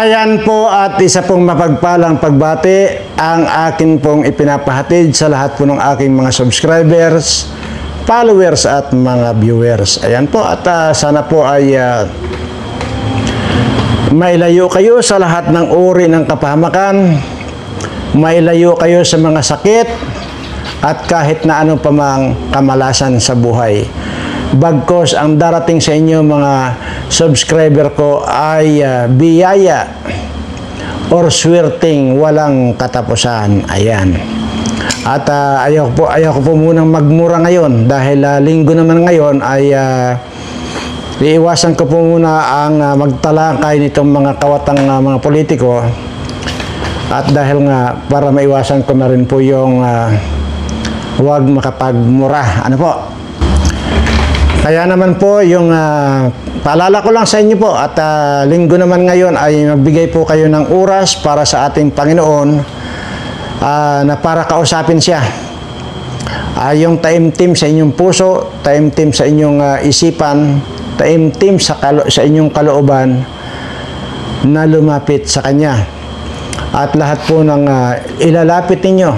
Ayan po at isa pong mapagpalang pagbati ang akin pong ipinapahatid sa lahat po ng aking mga subscribers, followers at mga viewers. Ayan po at sana po ay mailayo kayo sa lahat ng uri ng kapahamakan, mailayo kayo sa mga sakit at kahit na ano pa mang kamalasan sa buhay. Bagkos ang darating sa inyo mga subscriber ko ay biyaya or swerteng walang katapusan. Ayan. At ayaw ko po munang magmura ngayon dahil linggo naman ngayon ay iiwasan ko po muna ang magtalakay nitong mga kawatang mga politiko. At dahil nga para maiwasan ko na rin po yung huwag makapagmura. Ano po? Kaya naman po yung paalala ko lang sa inyo po at linggo naman ngayon ay magbigay po kayo ng oras para sa ating Panginoon na para kausapin siya. Yung taimtim sa inyong puso, taimtim sa inyong isipan, taimtim sa inyong kalooban na lumapit sa Kanya. At lahat po ng ilalapit ninyo,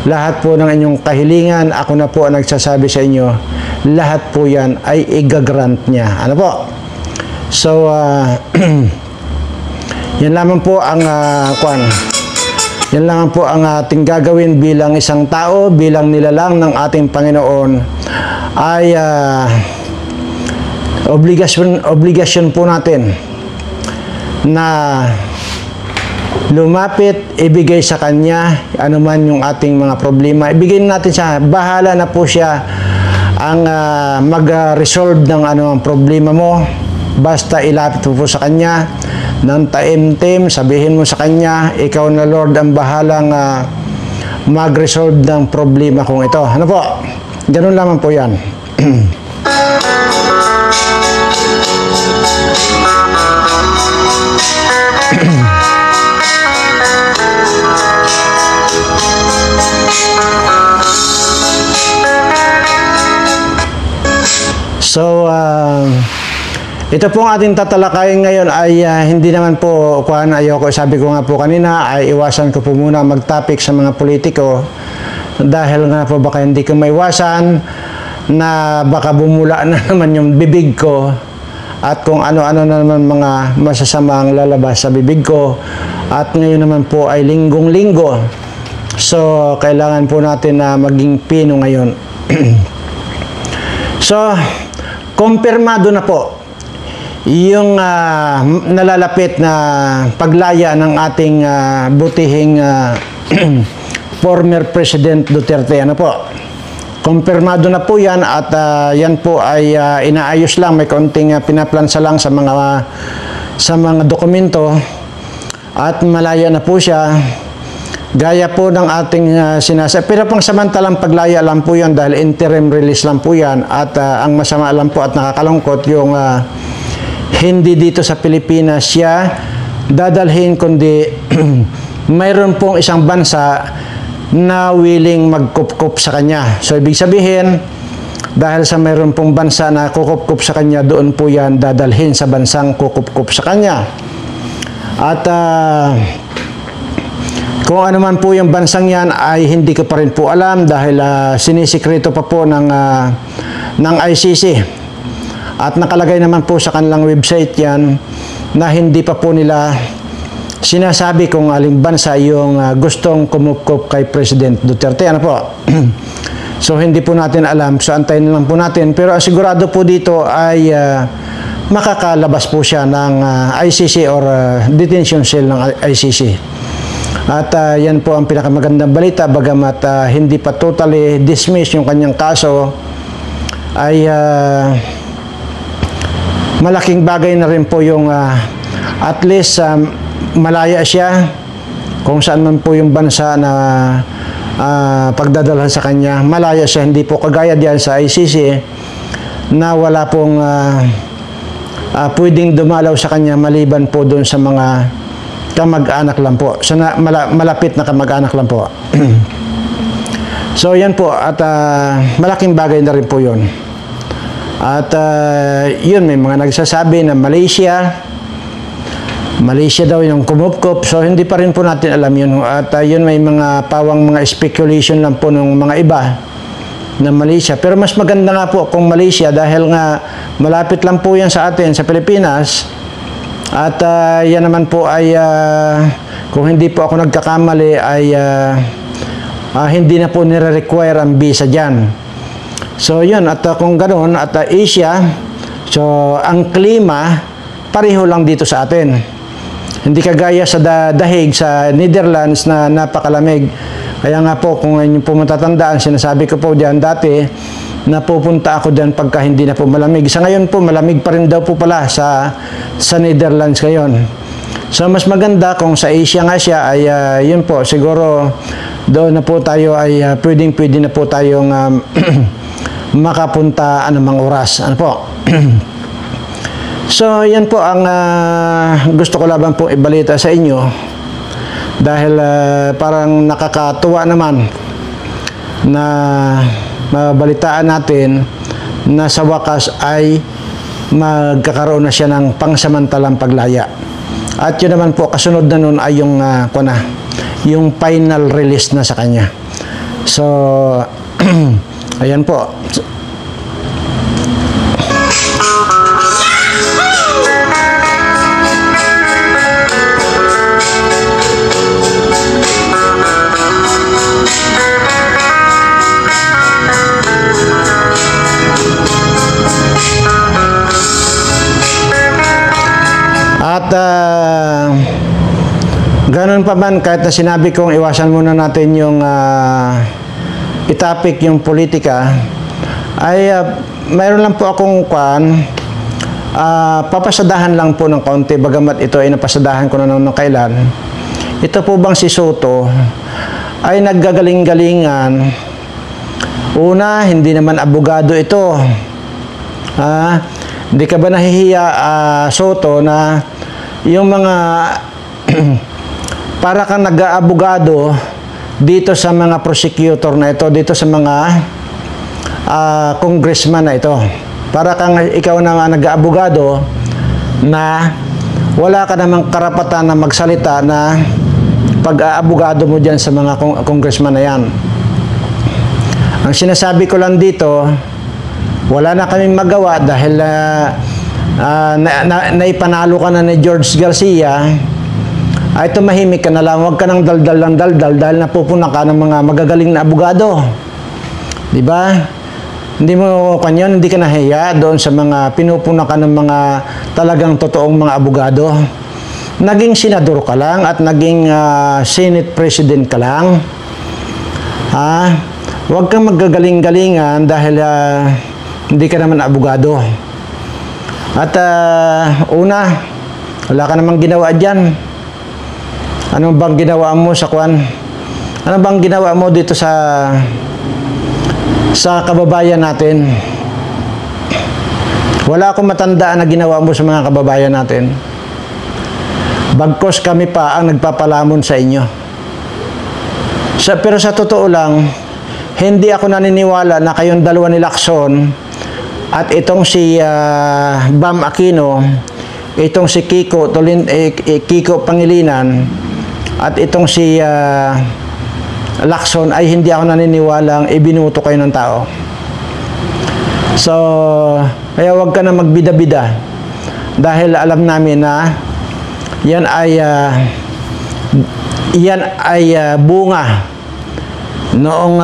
lahat po ng inyong kahilingan, ako na po ang nagsasabi sa inyo, lahat po yan ay igagrant niya. Ano po? So, yan lamang po ang yan lamang po ang ating gagawin bilang isang tao, bilang nilalang ng ating Panginoon ay obligasyon po natin na lumapit, ibigay sa Kanya anuman yung ating mga problema. Ibigay natin siya. Bahala na po siya ang mag-resolve ng anumang problema mo. Basta ilapit mo po sa Kanya ng taimtim, sabihin mo sa Kanya, ikaw na Lord ang bahalang mag-resolve ng problema kong ito. Ano po? Ganun lamang po yan. So, ito pong ating tatalakayin ngayon ay hindi naman po, sabi ko nga po kanina, ay iwasan ko po muna mag-topic sa mga politiko dahil nga po baka hindi ko maiwasan na baka bumula na naman yung bibig ko at kung ano-ano na naman mga masasamang lalabas sa bibig ko at ngayon naman po ay linggong-linggo. So, kailangan po natin na maging pino ngayon. So, kumpirmado na po yung nalalapit na paglaya ng ating butihing former President Duterte. Ano po? Kumpirmado na po yan at yan po ay inaayos lang. May konting pinaplansa lang sa mga dokumento at malaya na po siya. Gaya po ng ating sinasabi. Pero pang samantalang paglaya lang po yan dahil interim release lang po yan. At ang masama lang po at nakakalungkot yung hindi dito sa Pilipinas siya dadalhin kundi mayroon pong isang bansa na willing magkup-kup sa kanya. So ibig sabihin, dahil sa mayroon pong bansa na kukup-kup sa kanya, doon po yan dadalhin sa bansang kukup-kup sa kanya. At kung ano man po yung bansang yan ay hindi ko pa rin po alam dahil sinisikreto pa po ng ICC. At nakalagay naman po sa kanilang website yan na hindi pa po nila sinasabi kung aling bansa yung gustong kumukup kay President Duterte. Ano po? So hindi po natin alam. So antayin lang po natin. Pero sigurado po dito ay makakalabas po siya ng ICC or detention cell ng ICC. At yan po ang pinakamagandang balita, bagamat hindi pa totally dismissed yung kanyang kaso, ay malaking bagay na rin po yung at least malaya siya kung saan man po yung bansa na pagdadalhan sa kanya. Malaya siya, hindi po kagaya diyan sa ICC na wala pong pwedeng dumalaw sa kanya maliban po doon sa mga kamag-anak lang po. So, malapit na kamag-anak lang po. So, yan po. At malaking bagay na rin po yun. At yun, may mga nagsasabi na Malaysia Malaysia daw yung kumupkup. So, hindi pa rin po natin alam yun. At yun may mga pawang mga speculation lang po ng mga iba na Malaysia. Pero mas maganda nga po kung Malaysia dahil nga malapit lang po yan sa atin, sa Pilipinas. At yan naman po ay, kung hindi po ako nagkakamali, ay hindi na po nire-require ang visa dyan. So, yun. At kung ganoon, at Asia, so, ang klima, pareho lang dito sa atin. Hindi kagaya sa Dahig, sa Netherlands na napakalamig. Kaya nga po, kung inyo po matatandaan, sinasabi ko po diyan dati, napupunta ako diyan pagka hindi na po malamig. Sa ngayon po, malamig pa rin daw po pala sa Netherlands ngayon. So, mas maganda kung sa Asia nga siya, ay yun po, siguro doon na po tayo ay pwede na po tayong makapunta anumang oras. Ano po? So, yan po ang gusto ko labang pong ibalita sa inyo dahil parang nakakatuwa naman na mabalitaan natin na sa wakas ay magkakaroon na siya ng pangsamantalang paglaya. At yun naman po, kasunod na nun ay yung final release na sa kanya. So, ayan po. At ganun pa man, kahit na sinabi kong iwasan muna natin yung itapik yung politika, ay mayroon lang po akong papasadahan lang po ng kaunti, bagamat ito ay napasadahan ko na noong kailan. Ito po bang si Soto ay naggagaling-galingan. Una, hindi naman abogado ito. Hindi ka ba nahihiya, Soto, na yung mga para kang nag-aabogado dito sa mga prosecutor na ito, dito sa mga congressman na ito. Para kang ikaw na nag-aabogado na wala ka namang karapatan na magsalita na pag-aabogado mo dyan sa mga congressman na yan. Ang sinasabi ko lang dito, wala na kaming magawa dahil naipanalo ka na ni George Garcia, ay tumahimik ka na lang, huwag ka nang daldal ng daldal dahil napupuna ka ng mga magagaling na abogado. Diba? Hindi mo kanyan, hindi ka nahiya doon sa mga pinupuna ka ng mga talagang totoong mga abogado. Naging senador ka lang at naging Senate President ka lang. Huwag kang magagaling-galingan dahil hindi ka naman abogado. At una, wala ka namang ginawa dyan. Ano bang ginawa mo sa kwan? Ano bang ginawa mo dito sa kababayan natin? Wala akong matandaan na ginawa mo sa mga kababayan natin. Bagkos kami pa ang nagpapalamon sa inyo. Pero sa totoo lang, hindi ako naniniwala na kayong dalawa ni Lacson at itong si Bam Aquino, itong si Kiko Pangilinan, at itong si Lacson ay hindi ako naniniwalang ibinuto kayo ng tao. So, kaya huwag ka na magbida-bida dahil alam namin na yan ay bunga noong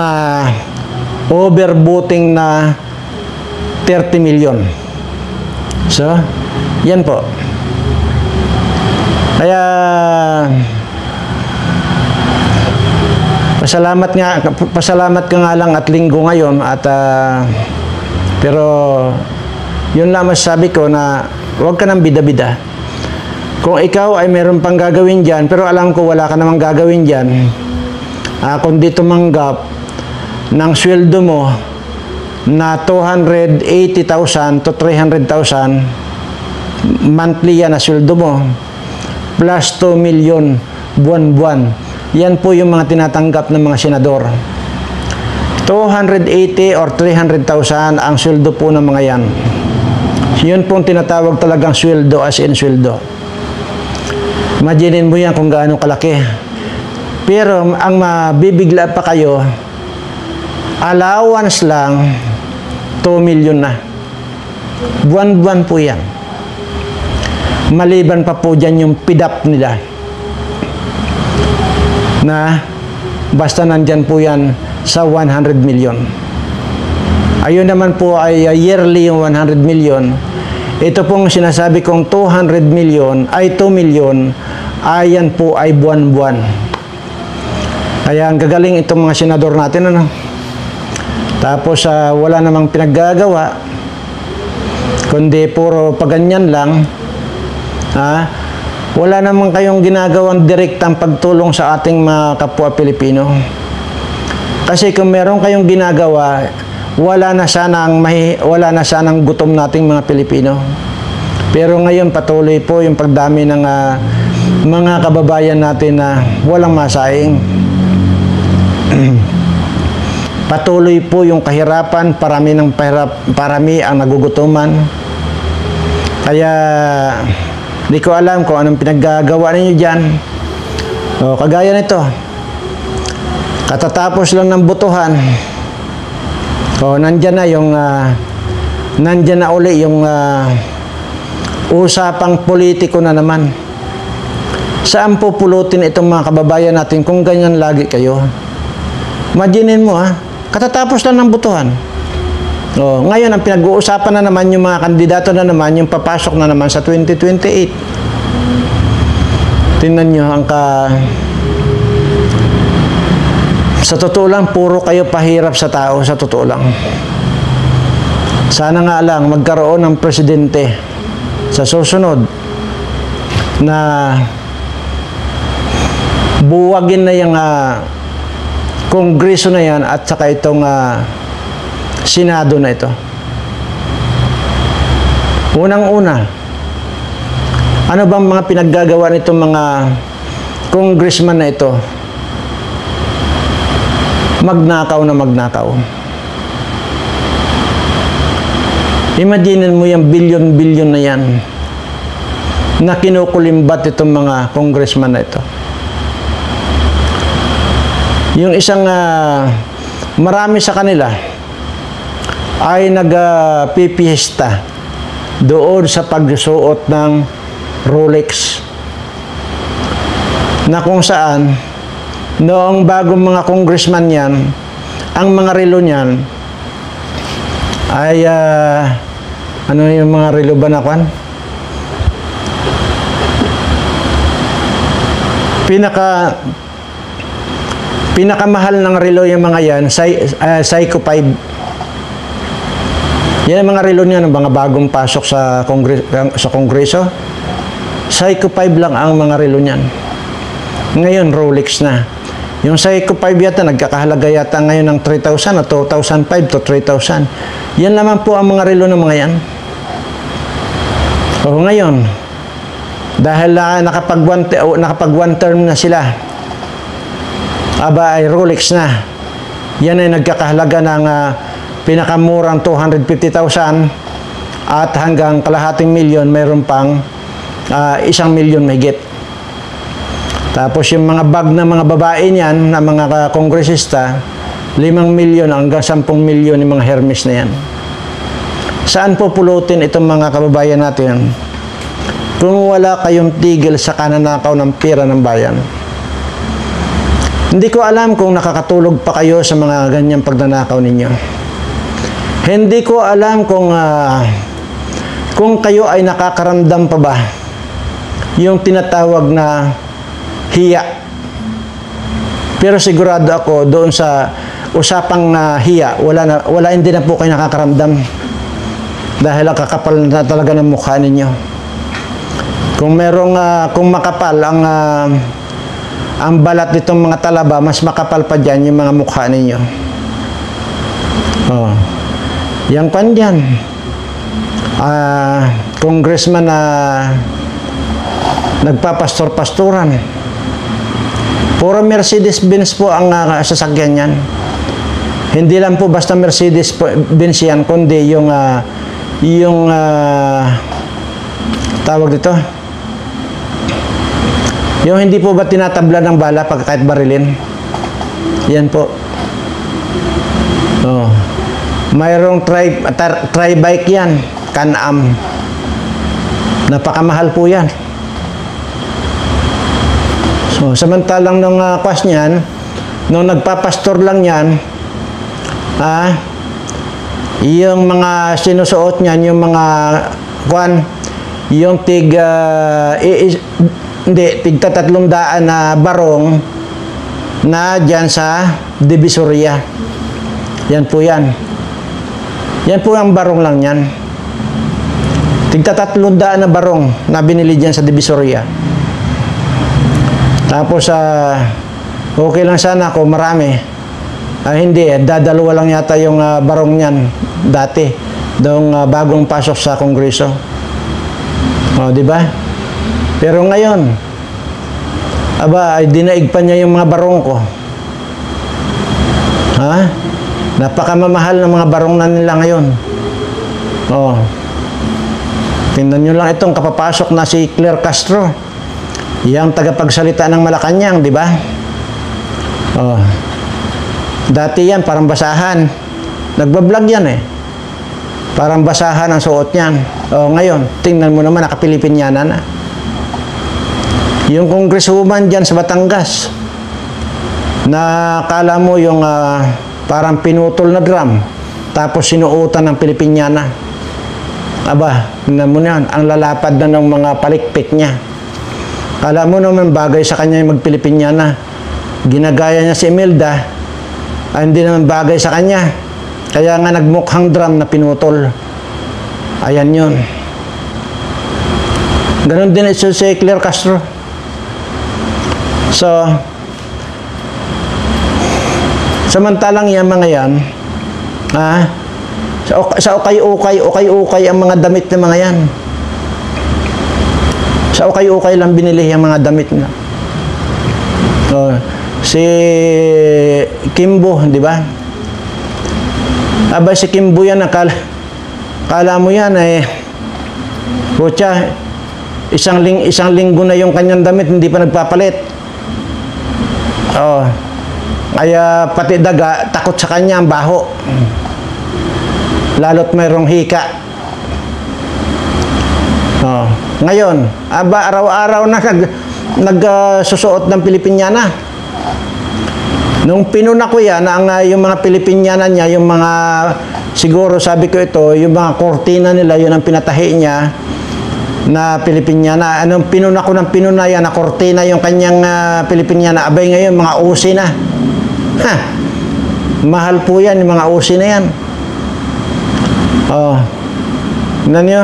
overbooting na 30 million. So, yan po. Kaya pasalamat ka nga lang at linggo ngayon at pero yun lang masasabi ko na huwag ka nang bida-bida. Kung ikaw ay meron pang gagawin dyan, pero alam ko wala ka namang gagawin dyan, kundi tumanggap ng sweldo mo na 280,000 to 300,000 monthly yan na sweldo mo plus 2 million buwan-buwan. Yan po yung mga tinatanggap ng mga senador. 280 or 300,000 ang sweldo po ng mga yan. Yun pong tinatawag talagang sweldo, as in sweldo. Imaginin mo yan kung gaano kalaki. Pero ang mabibigla pa kayo, allowance lang, 2 million na. Buwan-buwan po yan. Maliban pa po dyan yung PDAP nila. Na basta nandyan po yan sa 100 million. Ayun naman po ay yearly yung 100 million. Ito pong sinasabi kong 200 million ay 2 million, ayan po ay buwan-buwan. Kaya ang gagaling itong mga senador natin, ano? Tapos wala namang pinaggagawa, kundi puro paganyan lang. Wala namang kayong ginagawang direktang pagtulong sa ating mga kapwa Pilipino. Kasi kung meron kayong ginagawa, wala na sanang gutom nating mga Pilipino. Pero ngayon patuloy po yung pagdami ng mga kababayan natin na walang masaing. Patuloy po yung kahirapan, parami ang nagugutuman. Kaya di ko alam kung anong pinaggagawa ninyo dyan. Kagaya nito, katatapos lang ng botohan, nandyan na uli yung usapang politiko na naman. Saan po pulutin itong mga kababayan natin kung ganyan lagi kayo? Imaginin mo, katatapos lang ng botohan. Ngayon, ang pinag-uusapan na naman yung mga kandidato na naman, yung papasok na naman sa 2028. Tingnan nyo, sa totoo lang, puro kayo pahirap sa tao, sa totoo lang. Sana nga lang, magkaroon ng presidente sa susunod na buwagin na yung kongreso na yan at saka itong Senado na ito. Unang-una, ano bang mga pinaggagawa nitong mga congressman na ito? Magnakaw na magnakaw. Imaginin mo yung bilyon-bilyon na yan na kinukulimbat itong mga congressman na ito. Yung isang marami sa kanila ay nagpipiyesta doon sa pagsuot ng Rolex, na kung saan noong bagong mga congressman yan, ang mga relo niyan ay ano yung mga relo ba na kwan? Pinakamahal ng relo yung mga yan, Seiko 5. Yan ang mga relo niya ng mga bagong pasok sa Kongreso. Seiko 5 lang ang mga relo niyan. Ngayon, Rolex na. Yung Seiko 5 yata, nagkakahalaga yata ngayon ng 3,000 o 2,500 to 3,000. Yan naman po ang mga relo ng mga yan. Ngayon, dahil nakapag one term na sila, aba ay Rolex na. Yan ay nagkakahalaga ng pinakamurang 250,000 at hanggang kalahating milyon, mayroon pang 1 milyon mahigit. Tapos yung mga bag na mga babae niyan, na mga kongresista, 5 milyon hanggang 10 milyon yung mga Hermes na yan. Saan po pulutin itong mga kababayan natin kung wala kayong tigil sa kananakaw ng pera ng bayan? Hindi ko alam kung nakakatulog pa kayo sa mga ganyang pagnanakaw ninyo. Hindi ko alam kung kayo ay nakakaramdam pa ba yung tinatawag na hiya. Pero sigurado ako doon sa usapang hiya, hindi na po kayo nakakaramdam dahil kakapal na talaga ng mukha ninyo. Kung makapal ang balat nitong mga talaba, mas makapal pa dyan yung mga mukha ninyo. Yang pan dyan, congressman na nagpapastor-pastoran, puro Mercedes-Benz po ang sasakyan yan. Hindi lang po basta Mercedes-Benz yan, kundi yung tawag dito, Yung hindi po ba tinatabla ng bala pag kahit barilin? Yan po. Oh. Mayroong tri-bike yan. Can-Am. Napakamahal po yan. So, samantalang nung kwas niyan, nung nagpapastor lang yan, yung mga sinusuot niyan, yung mga yung tigta 300 na barong na dyan sa Divisoria. Yan po yan. Yan po ang barong lang yan. Tigta 300 na barong na binili dyan sa Divisoria. Tapos, okay lang sana kung marami. Hindi, dadalawa lang yata yung barong niyan dati. Doong bagong pasok sa Kongreso. O, di ba? Pero ngayon, dinaig pa niya yung mga barong ko. Ha? Napakamamahal ng mga barong na nila ngayon. O. Tingnan nyo lang itong kapapasok na si Claire Castro. Yang tagapagsalita ng Malacanang, di ba? Oh. Dati yan, parang basahan. Nagbablog yan eh. Parang basahan ang suot niyan. Oh, ngayon, tingnan mo naman, nakapilipinyana na. Yung congresswoman dyan sa Batangas, na kala mo yung parang pinutol na drum, tapos sinuutan ng Pilipinyana. Aba, tingnan mo yan, ang lalapad na ng mga palikpik niya. Kala mo naman bagay sa kanya yung magpilipinyana. Ginagaya niya si Imelda, hindi naman bagay sa kanya. Kaya nga nagmukhang drum na pinutol. Ayan yun. Ganon din ito si Claire Castro. So, samantalang yan mga yan, sa ukay-ukay ang mga damit ng mga yan. Sa ukay-ukay lang binili yung mga damit na. Si Kimbo, di ba? Aba, si Kimbo yan, kala mo yan putya, isang linggo na yung kanyang damit, hindi pa nagpapalit. Kaya pati daga, takot sa kanya ang baho. Lalo't mayroong hika. Ngayon, araw-araw na nagsusuot ng Pilipinyana. Nung pinuna ko yan, yung mga Pilipinyana niya, yung mga, siguro sabi ko ito, yung mga kortina nila, yun ang pinatahi niya na Pilipinyana. Anong pinuna ko ng pinuna yan, na kortina yung kanyang Pilipinyana. Abay ngayon, mga usi na. Mahal po yan, yung mga usi na yan. Tignan nyo.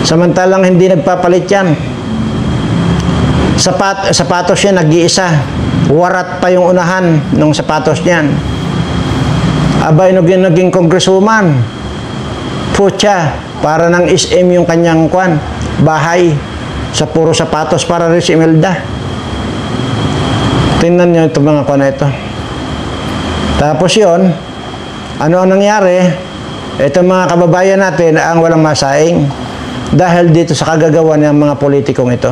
Samantalang hindi nagpapalit yan. Sapatos yan, nag-iisa. Warat pa yung unahan ng sapatos niyan. Abay, naging congresswoman. Putya, para ng SM yung kanyang bahay. Sa puro sapatos para rin si Imelda. Tingnan nyo itong mga na ito. Tapos yun, ano ang nangyari? Itong mga kababayan natin ang walang masaing. Dahil dito sa kagagawa ng mga politikong ito.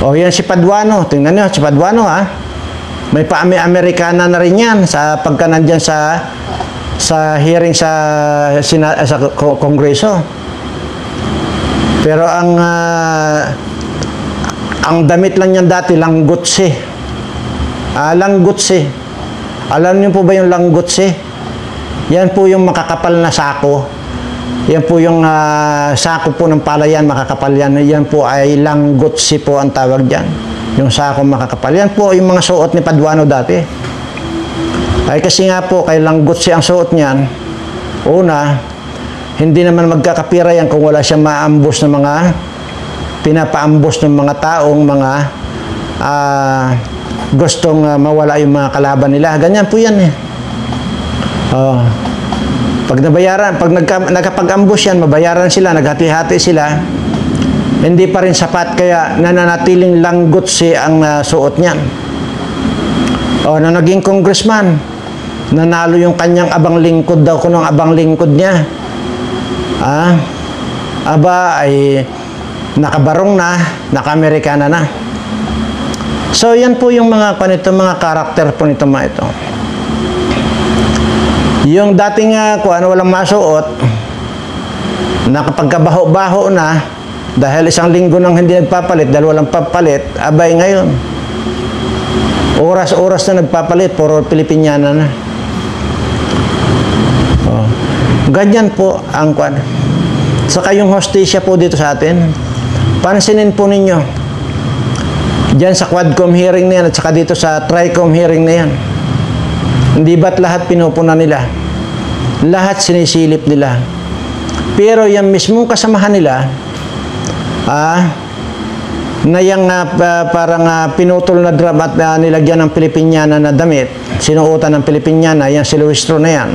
Yan si Paduano. Tingnan nyo, si Paduano May pa-Amerikana na rin yan sa pagka nandyan sa hearing sa Kongreso. Pero ang damit lang niyan dati, langgutsi. Langgutsi. Alam niyo po ba yung langgutsi? Yan po yung makakapal na sako. Yan po yung sako po ng palayan, makakapal yan. Yan po ay langgutsi po ang tawag dyan. Yung sako makakapal. Yan po yung mga suot ni Paduano dati. Ay kasi nga po, kay langgutsi ang suot niyan. Una, hindi naman magkakapira yan kung wala siyang maambos ng mga pinapaambos ng mga taong mga gustong mawala yung mga kalaban nila. Ganyan po yan eh. Pag nabayaran, pag nakapag-ambush yan, mabayaran sila, naghati-hati sila, hindi pa rin sapat, kaya nananatiling langgutsi ang suot niyan. Na naging congressman, nanalo yung kanyang abang lingkod daw, kunong abang lingkod niya. Aba, ay nakabarong na, naka-Amerikana na. So, yan po yung mga mga karakter po nito mga ito. Yung dating walang masuot, nakapagkabaho-baho na, dahil isang linggo nang hindi nagpapalit, dahil walang papalit, abay ngayon. Oras-oras na nagpapalit, puro Pilipiniana na. Oh. Ganyan po ang kwan. Saka yung hostesya po dito sa atin, pansinin po ninyo, diyan sa Quadcom hearing na yan at saka dito sa Tricom hearing na yan. Hindi ba't lahat pinupuna nila? Lahat sinisilip nila. Pero yung mismong kasamahan nila, na yung parang pinutol na drum at nilagyan ng Pilipiniana na damit, sinuotan ng Pilipiniana, yung si Luistro na yan.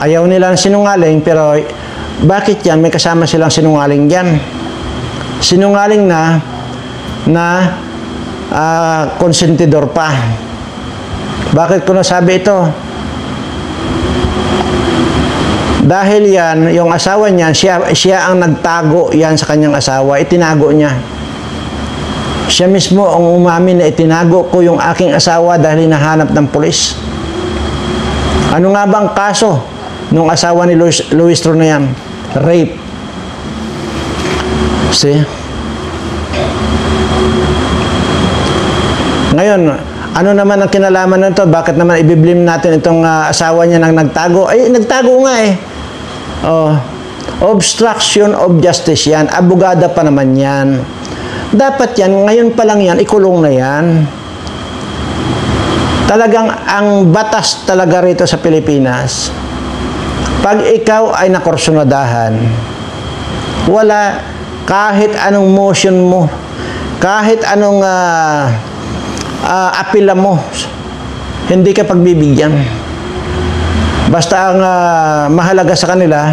Ayaw nilang sinungaling, pero bakit yan? May kasama silang sinungaling yan. Sinungaling na konsentidor pa. Bakit ko nasabi ito? Dahil yan, yung asawa niya, siya ang nagtago yan sa kanyang asawa. Itinago niya. Siya mismo ang umamin na itinago ko yung aking asawa dahil hinahanap ng pulis. Ano nga bang kaso nung asawa ni Luistro na yan? Rape. See? Ngayon, ano naman ang kinalaman nito? Bakit naman ibiblim natin itong asawa niya nang nagtago? Ay, nagtago nga eh. Oh, obstruction of justice yan. Abogada pa naman yan. Dapat yan, ngayon pa lang yan, ikulong na yan. Talagang ang batas talaga rito sa Pilipinas, pag ikaw ay nakursunadahan, wala kahit anong motion mo, kahit anong apila mo, hindi ka pagbibigyan. Basta ang mahalaga sa kanila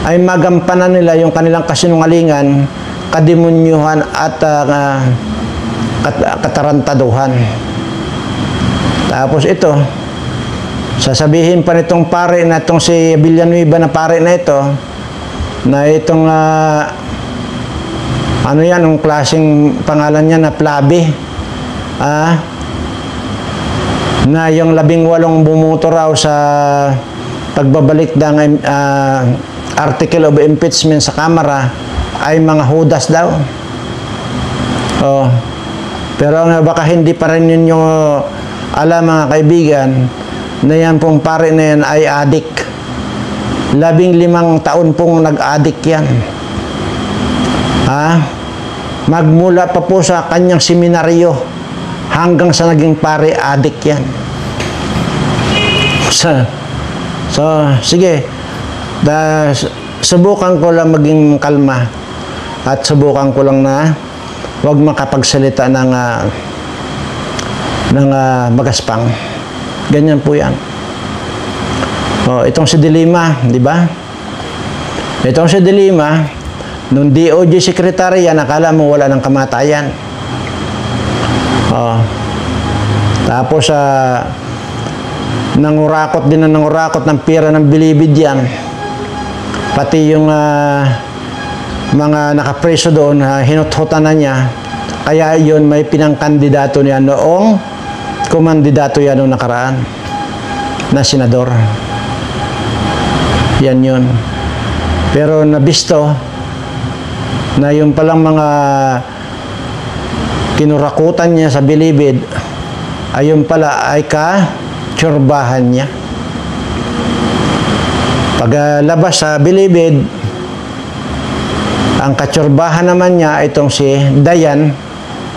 ay magampanan nila yung kanilang kasinungalingan, kademunyuhan at katarantaduhan. Tapos ito, sasabihin pa nitong pare na itong si Villanueva na pare na ito, na itong ano yan, yung klaseng pangalan niya na Plabe, na yung 18 bumuto raw sa pagbabalik ng article of impeachment sa Kamara ay mga hudas daw. Oh. Pero baka hindi pa rin yun yung alam mga kaibigan na yan pong pare na yan ay adik. 15 taon pong nag-adik yan. Magmula pa po sa kanyang seminaryo hanggang sa naging pare, adik yan. So sige. Subukan ko lang maging kalma at subukan ko lang na huwag makapagsalita ng magaspang. Ganyan po yan. Oh, itong si Dilima, di ba? Itong si Dilima, nung DOJ secretary yan, akala mo wala ng kamatayan. Oh. Tapos nangurakot din ng pera ng bilibid yan. Pati yung mga nakapreso doon, hinuthutan na niya. Kaya yun, may pinangkandidato niya noong kumandidato yan noong nakaraan na senador. Yan yun. Pero nabisto na yung palang mga kinurakutan niya sa bilibid, ayun pala ay ka-tsurbahan niya. Paglabas sa bilibid, ang katsurbahan naman niya ay itong si Dayan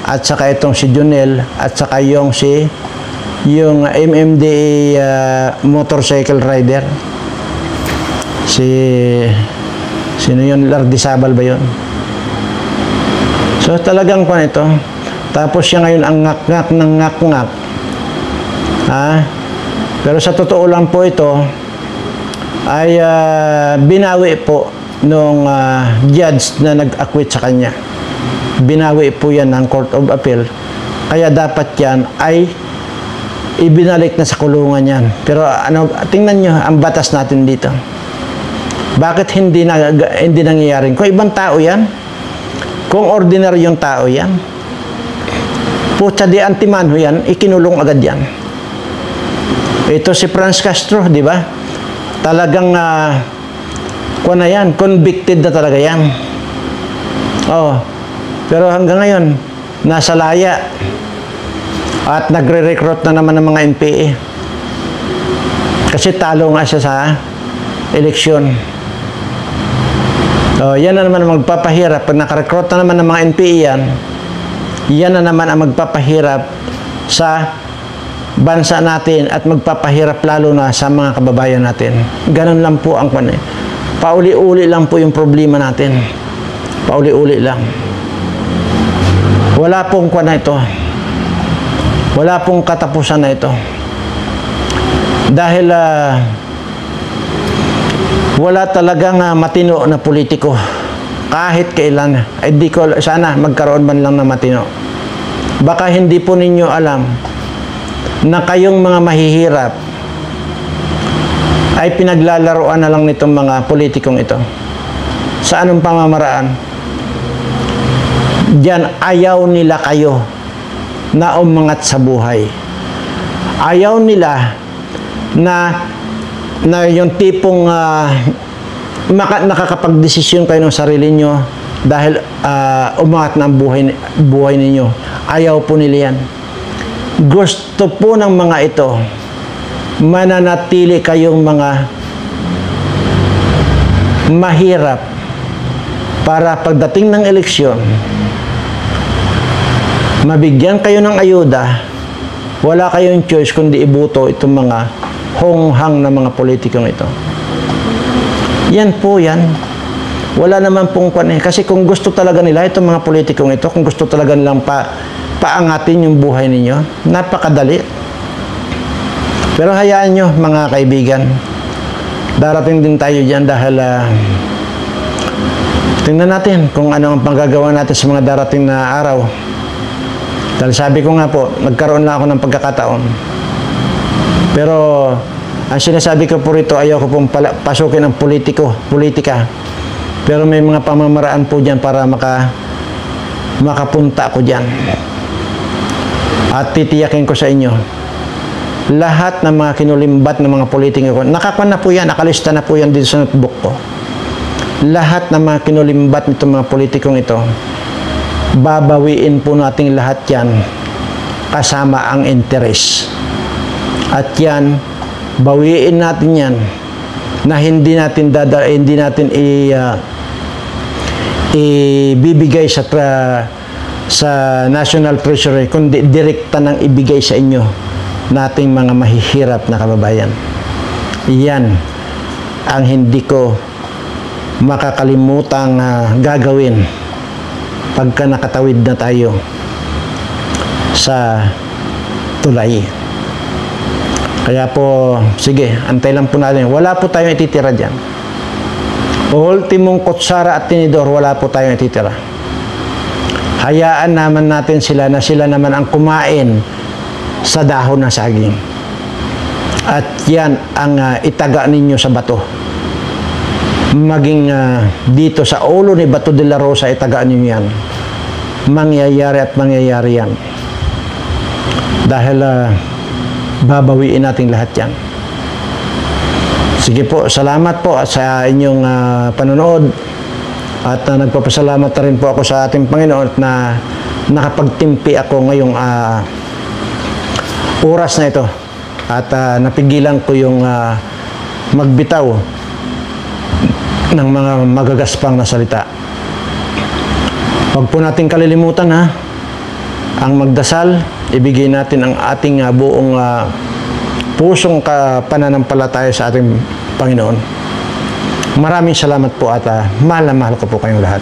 at saka itong si Junel at saka yung MMDA motorcycle rider. Sino yun? Lardisabal ba yun? So talagang pa ito. Tapos siya ngayon ang ngak-ngak ng ngak-ngak. Pero sa totoo lang po ito ay binawi po nung judge na nag-acquit sa kanya. Binawi po yan ng Court of Appeal. Kaya dapat yan ay ibinalik na sa kulungan yan. Pero tingnan nyo ang batas natin dito. Bakit hindi nangyayari? Kung ibang tao yan, kung ordinaryong tao yan, putya di antimano yan, ikinulong agad yan. Ito si Franz Castro, di ba? Talagang, na yan, convicted na talaga yan. Oh, pero hanggang ngayon, nasa laya. At nagre-recruit na naman ng mga NPA. Kasi talo nga siya sa eleksyon. Yan na naman ang magpapahirap. Pag nakarecruit na naman ng mga NPA yan na naman ang magpapahirap sa bansa natin at magpapahirap lalo na sa mga kababayan natin. Ganun lang po ang kwan. Pauli-uli lang po yung problema natin. Pauli-uli lang. Wala pong kwan na ito. Wala pong katapusan na ito. Dahil wala talagang matino na politiko. Kahit kailan. Di ko, sana magkaroon man lang ng matino. Baka hindi po ninyo alam na kayong mga mahihirap ay pinaglalaroan na lang nitong mga politikong ito. Sa anong pamamaraan? Diyan, ayaw nila kayo na umangat sa buhay. Ayaw nila na yung tipong nakakapagdesisyon kayo ng sarili nyo dahil umangat na ang buhay ninyo. Ayaw po nila yan. Gusto po ng mga ito mananatili kayong mga mahirap para pagdating ng eleksyon mabigyan kayo ng ayuda, wala kayong choice kundi ibuto itong mga honghang na mga politikong ito. Yan po yan. Wala naman pong kwan eh. Kasi kung gusto talaga nila itong mga politikong ito, kung gusto talaga nilang paangatin yung buhay ninyo, napakadali. Pero hayaan nyo, mga kaibigan, darating din tayo dyan dahil tingnan natin kung ano ang panggagawa natin sa mga darating na araw. Dahil sabi ko nga po, nagkaroon na ako ng pagkakataon. Pero ang sinasabi ko po rito, ayaw ko pong pasukin ang politika. Pero may mga pamamaraan po dyan para makapunta ko dyan. At titiyakin ko sa inyo, lahat ng mga kinulimbat ng mga politiko ko, nakakuha na po yan, nakalista na po yan dito sa notebook ko. Lahat ng mga kinulimbat nitong mga politikong ito, babawiin po natin lahat yan kasama ang interes. At yan, bawiin natin yan na hindi natin ibibigay sa National Treasury kundi direkta nang ibigay sa inyo nating mga mahihirap na kababayan. Yan ang hindi ko makakalimutang gagawin pagka nakatawid na tayo sa tulay. Kaya po, sige, antay lang po natin. Wala po tayong ititira dyan. Ultimong kutsara at tinidor, wala po tayong ititira. Hayaan naman natin sila na sila naman ang kumain sa dahon ng saging. At yan ang itaga ninyo sa bato. Maging dito sa ulo ni Bato de la Rosa, itagaan ninyo yan. Mangyayari at mangyayari yan. Dahil babawiin natin lahat yan. Sige po, salamat po sa inyong panonood. At nagpapasalamat na rin po ako sa ating Panginoon na nakapagtimpi ako ngayong oras na ito. At napigilan ko yung magbitaw ng mga magagaspang na salita. Huwag po natin kalilimutan ang magdasal, ibigay natin ang ating buong pusong pananampalataya sa ating Panginoon. Maraming salamat po at mahal na mahal ko po kayong lahat.